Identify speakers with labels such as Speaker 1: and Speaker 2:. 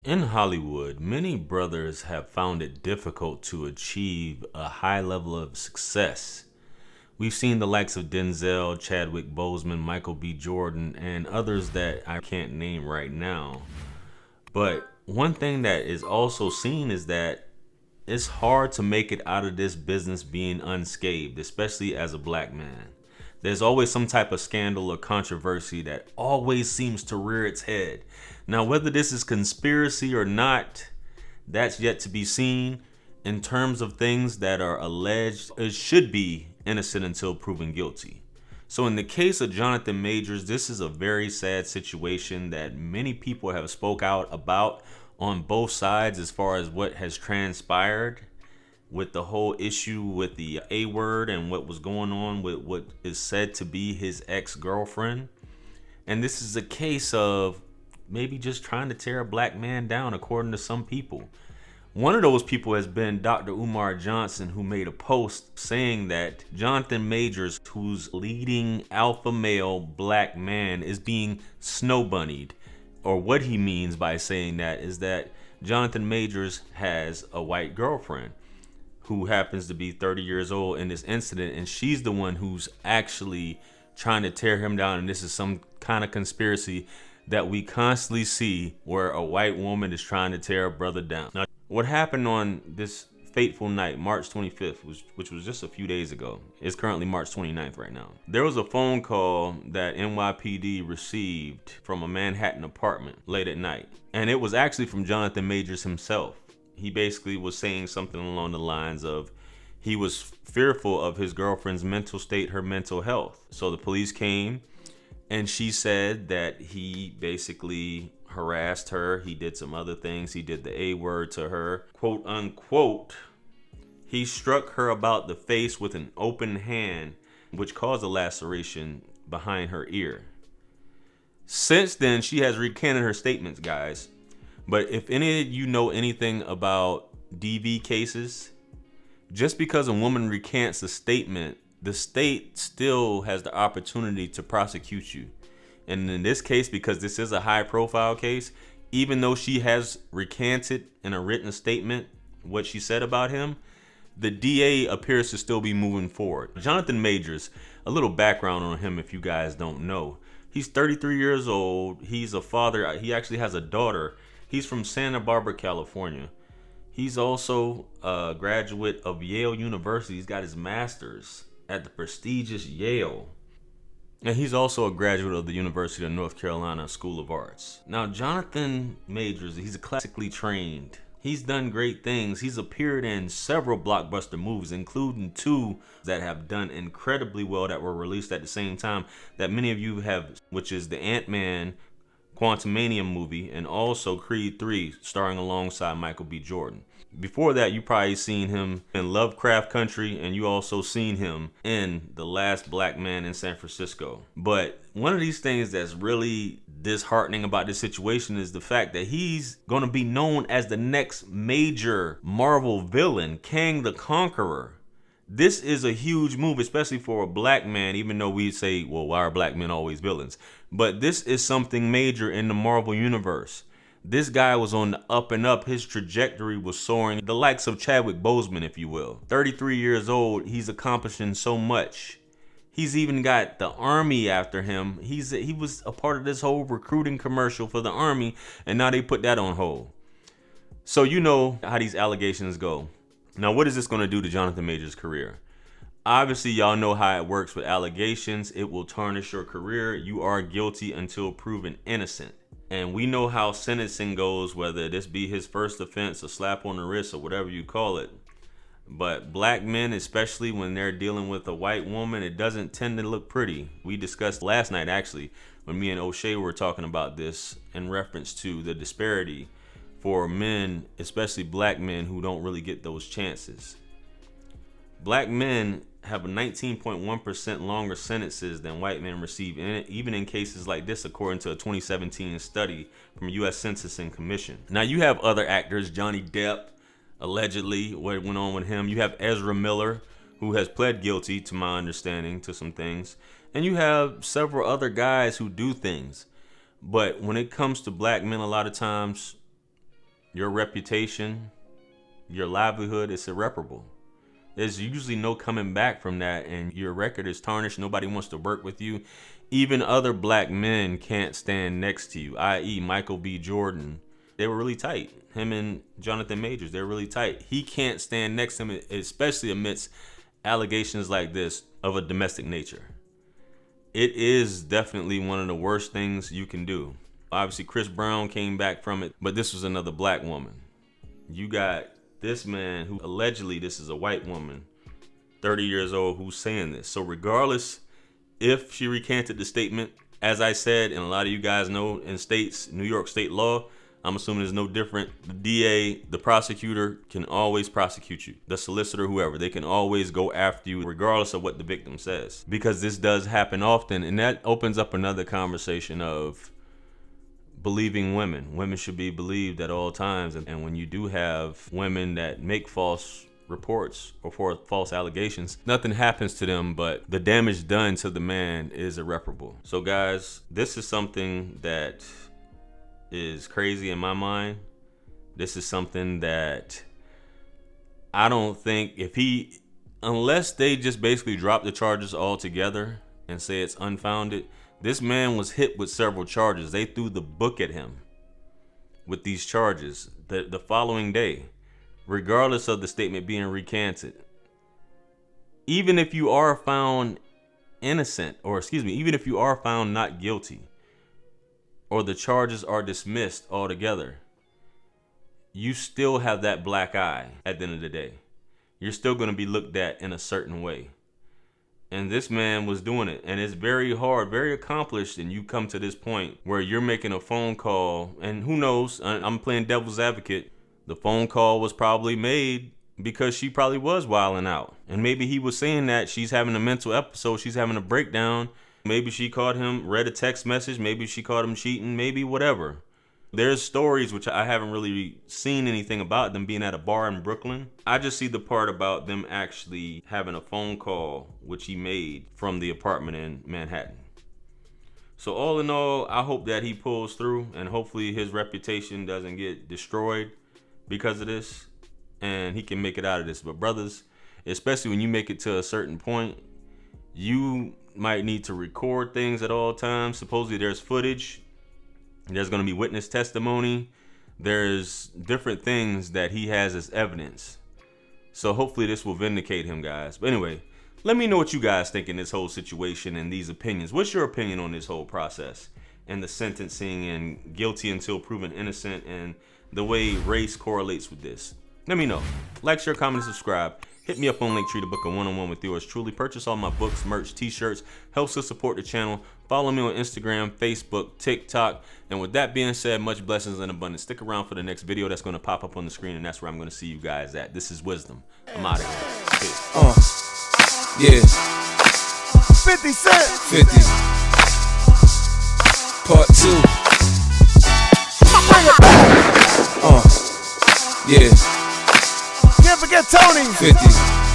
Speaker 1: In Hollywood, many brothers have found it difficult to achieve a high level of success. We've seen the likes of Denzel, Chadwick Boseman, Michael B. Jordan, and others that I can't name right now. But one thing that is also seen is that it's hard to make it out of this business being unscathed, especially as a black man. There's always some type of scandal or controversy that always seems to rear its head. Now, whether this is conspiracy or not, that's yet to be seen. In terms of things that are alleged, it should be innocent until proven guilty. So in the case of Jonathan Majors, this is a very sad situation that many people have spoke out about on both sides as far as what has transpired with the whole issue with the A word and what was going on with what is said to be his ex-girlfriend. And this is a case of maybe just trying to tear a black man down, according to some people. One of those people has been Dr. Umar Johnson, who made a post saying that Jonathan Majors, who's leading alpha male black man, is being snowbunnied. Or what he means by saying that is that Jonathan Majors has a white girlfriend who happens to be 30 years old in this incident, and she's the one who's actually trying to tear him down. And this is some kind of conspiracy that we constantly see where a white woman is trying to tear a brother down. Now, what happened on this fateful night, March 25th, which was just a few days ago, it's currently March 29th right now. There was a phone call that NYPD received from a Manhattan apartment late at night, and it was actually from Jonathan Majors himself. He basically was saying something along the lines of he was fearful of his girlfriend's mental state, her mental health. So the police came, and she said that he basically harassed her. He did some other things. He did the A word to her, quote unquote. He struck her about the face with an open hand, which caused a laceration behind her ear. Since then, she has recanted her statements, guys. But if any of you know anything about DV cases, just because a woman recants a statement, the state still has the opportunity to prosecute you. And in this case, because this is a high profile case, even though she has recanted in a written statement what she said about him, the DA appears to still be moving forward. Jonathan Majors, a little background on him if you guys don't know. He's 33 years old. He's a father. He actually has a daughter. He's from Santa Barbara, California. He's also a graduate of Yale University. He's got his master's at the prestigious Yale. And he's also a graduate of the University of North Carolina School of Arts. Now, Jonathan Majors, he's classically trained. He's done great things. He's appeared in several blockbuster movies, including two that have done incredibly well that were released at the same time that many of you have, which is the Ant-Man Quantumania movie, and also Creed 3, starring alongside Michael B. Jordan. Before that, you probably seen him in Lovecraft Country, and you also seen him in The Last Black Man in San Francisco. But one of these things that's really disheartening about this situation is the fact that he's going to be known as the next major Marvel villain, Kang the Conqueror. This is a huge move, especially for a black man, even though we say, well, why are black men always villains? But this is something major in the Marvel universe. This guy was on the up and up. His trajectory was soaring. The likes of Chadwick Boseman, if you will. 33 years old, he's accomplishing so much. He's even got the army after him. He was a part of this whole recruiting commercial for the army, and now they put that on hold. So you know how these allegations go. Now, what is this going to do to Jonathan Majors' career? Obviously, y'all know how it works with allegations. It will tarnish your career. You are guilty until proven innocent. And we know how sentencing goes, whether this be his first offense, a slap on the wrist, or whatever you call it. But black men, especially when they're dealing with a white woman, it doesn't tend to look pretty. We discussed last night, actually, when me and O'Shea were talking about this in reference to the disparity for men, especially black men, who don't really get those chances. Black men have a 19.1% longer sentences than white men receive, even in cases like this, according to a 2017 study from U.S. Sentencing Commission. Now, you have other actors, Johnny Depp, allegedly, what went on with him. You have Ezra Miller, who has pled guilty, to my understanding, to some things. And you have several other guys who do things. But when it comes to black men, a lot of times, your reputation, your livelihood is irreparable. There's usually no coming back from that, and your record is tarnished. Nobody wants to work with you. Even other black men can't stand next to you, i.e. Michael B. Jordan. They were really tight. Him and Jonathan Majors, they're really tight. He can't stand next to him, especially amidst allegations like this of a domestic nature. It is definitely one of the worst things you can do. Obviously, Chris Brown came back from it, but this was another black woman. You got this man who allegedly, this is a white woman, 30 years old, who's saying this. So regardless if she recanted the statement, as I said, and a lot of you guys know in states, New York state law, I'm assuming it's no different. The DA, the prosecutor can always prosecute you. The solicitor, whoever, they can always go after you regardless of what the victim says. Because this does happen often, and that opens up another conversation of believing women. Women should be believed at all times. And when you do have women that make false reports or for false allegations, nothing happens to them, but the damage done to the man is irreparable. So guys, this is something that is crazy in my mind. This is something that I don't think, unless they just basically drop the charges altogether and say it's unfounded. This man was hit with several charges. They threw the book at him with these charges the following day, regardless of the statement being recanted. Even if you are found innocent, or even if you are found not guilty, or the charges are dismissed altogether, you still have that black eye at the end of the day. You're still going to be looked at in a certain way. And this man was doing it. And it's very hard, very accomplished, and you come to this point where you're making a phone call, and who knows, I'm playing devil's advocate. The phone call was probably made because she probably was wilding out. And maybe he was saying that she's having a mental episode, she's having a breakdown. Maybe she caught him, read a text message, maybe she caught him cheating, maybe whatever. There's stories which I haven't really seen anything about them being at a bar in Brooklyn. I just see the part about them actually having a phone call which he made from the apartment in Manhattan. So all in all, I hope that he pulls through, and hopefully his reputation doesn't get destroyed because of this, and he can make it out of this. But brothers, especially when you make it to a certain point, you might need to record things at all times. Supposedly there's footage. There's going to be witness testimony. There's different things that he has as evidence. So hopefully this will vindicate him, guys. But anyway, let me know what you guys think in this whole situation and these opinions. What's your opinion on this whole process and the sentencing and guilty until proven innocent and the way race correlates with this? Let me know. Like, share, comment, and subscribe. Hit me up on Linktree to book a one-on-one with yours truly. Purchase all my books, merch, t-shirts. Helps us support the channel. Follow me on Instagram, Facebook, TikTok. And with that being said, much blessings and abundance. Stick around for the next video that's going to pop up on the screen, and that's where I'm going to see you guys at. This is Wisdom. I'm out of here. Peace.
Speaker 2: Yeah. 50 Cent. 50. Part 2.
Speaker 3: Bring it back.
Speaker 2: Yeah.
Speaker 3: Can't forget Tony.
Speaker 2: 50.